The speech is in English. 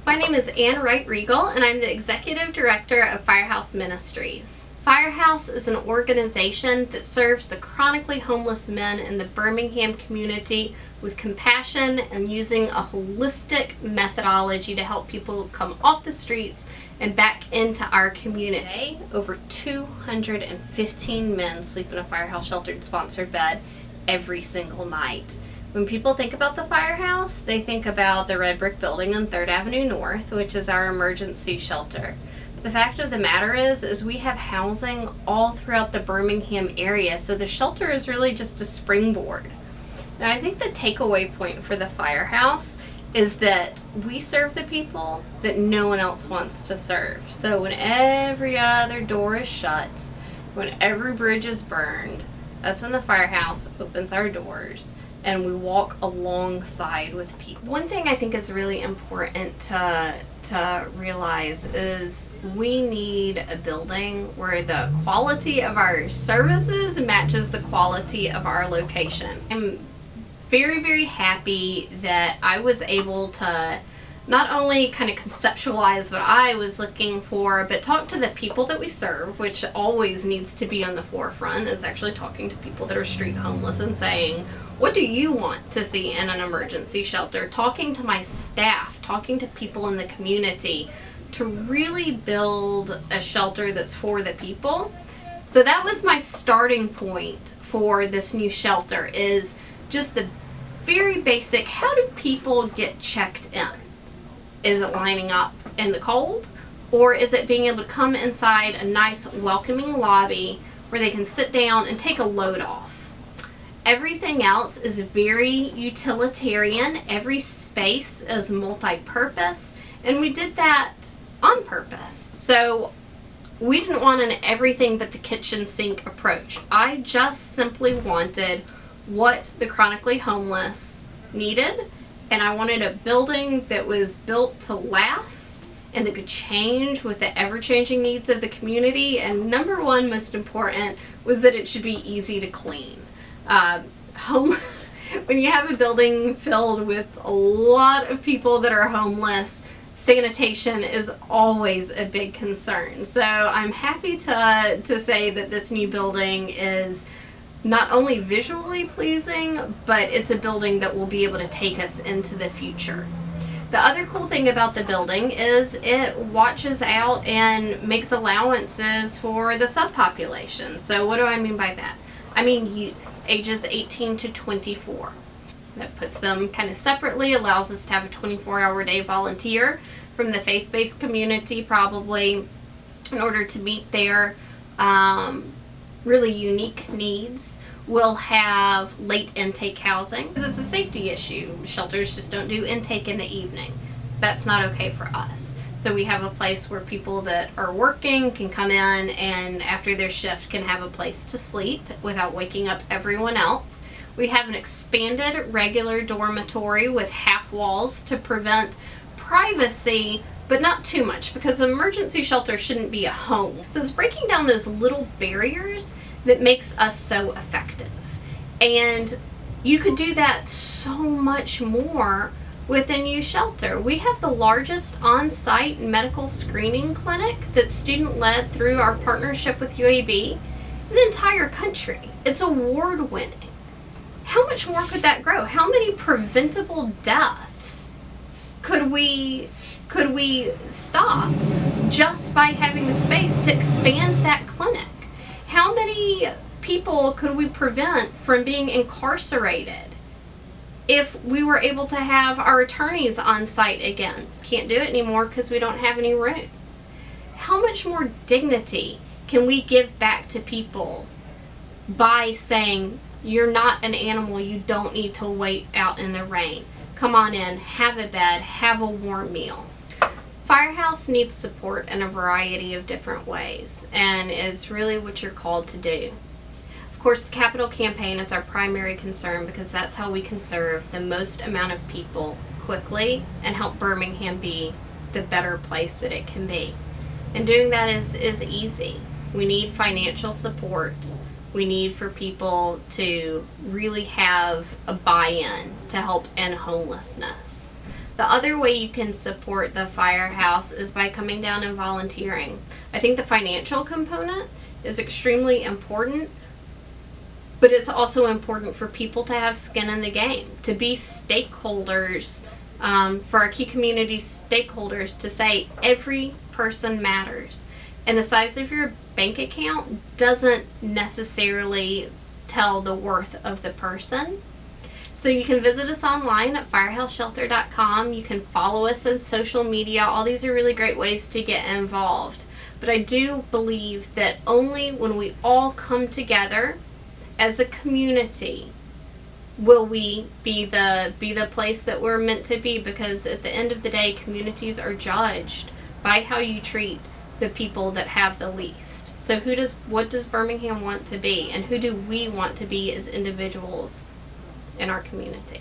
My name is Ann Wright-Regal, and I'm the Executive Director of Firehouse Ministries. Firehouse is an organization that serves the chronically homeless men in the Birmingham community with compassion and using a holistic methodology to help people come off the streets and back into our community. Today, over 215 men sleep in a Firehouse sheltered sponsored bed every single night. When people think about the Firehouse, they think about the red brick building on 3rd Avenue North, which is our emergency shelter. But the fact of the matter is we have housing all throughout the Birmingham area, so the shelter is really just a springboard. Now, I think the takeaway point for the Firehouse is that we serve the people that no one else wants to serve. So when every other door is shut, when every bridge is burned, that's when the Firehouse opens our doors and we walk alongside with people. One thing I think is really important to realize is we need a building where the quality of our services matches the quality of our location. I'm very, very happy that I was able to not only kind of conceptualize what I was looking for, but talk to the people that we serve, which always needs to be on the forefront, is actually talking to people that are street homeless and saying, what do you want to see in an emergency shelter? Talking to my staff, talking to people in the community to really build a shelter that's for the people. So that was my starting point for this new shelter, is just the very basic, how do people get checked in? Is it lining up in the cold, or is it being able to come inside a nice welcoming lobby where they can sit down and take a load off? Everything else is very utilitarian. Every space is multi-purpose, and we did that on purpose. So we didn't want an everything but the kitchen sink approach. I just simply wanted what the chronically homeless needed, and I wanted a building that was built to last and that could change with the ever-changing needs of the community. And number one, most important, was that it should be easy to clean. When you have a building filled with a lot of people that are homeless, sanitation is always a big concern. So I'm happy to say that this new building is not only visually pleasing, but it's a building that will be able to take us into the future. The other cool thing about the building is it watches out and makes allowances for the subpopulation. So what do I mean by that? I mean youth, ages 18 to 24. That puts them kind of separately, allows us to have a 24-hour day volunteer from the faith-based community, probably, in order to meet their really unique needs. We'll have late intake housing because it's a safety issue. Shelters just don't do intake in the evening. That's not okay for us. So we have a place where people that are working can come in and after their shift can have a place to sleep without waking up everyone else. We have an expanded regular dormitory with half walls to prevent privacy, but not too much, because an emergency shelter shouldn't be a home. So it's breaking down those little barriers that makes us so effective. And you could do that so much more with a new shelter. We have the largest on-site medical screening clinic that's student-led through our partnership with UAB in the entire country. It's award-winning. How much more could that grow? How many preventable deaths could we stop just by having the space to expand that clinic? How many people could we prevent from being incarcerated if we were able to have our attorneys on site again? Can't do it anymore because we don't have any room. How much more dignity can we give back to people by saying, you're not an animal, you don't need to wait out in the rain. Come on in, have a bed, have a warm meal. Firehouse needs support in a variety of different ways and is really what you're called to do. Of course, the capital campaign is our primary concern because that's how we can serve the most amount of people quickly and help Birmingham be the better place that it can be. And doing that is easy. We need financial support. We need for people to really have a buy-in to help end homelessness. The other way you can support the Firehouse is by coming down and volunteering. I think the financial component is extremely important, but it's also important for people to have skin in the game, to be stakeholders, for our key community stakeholders, to say every person matters. And the size of your bank account doesn't necessarily tell the worth of the person. So you can visit us online at firehouseshelter.com. You can follow us on social media. All these are really great ways to get involved. But I do believe that only when we all come together as a community will we be the place that we're meant to be, because at the end of the day, communities are judged by how you treat the people that have the least. So what does Birmingham want to be, and who do we want to be as individuals in our community?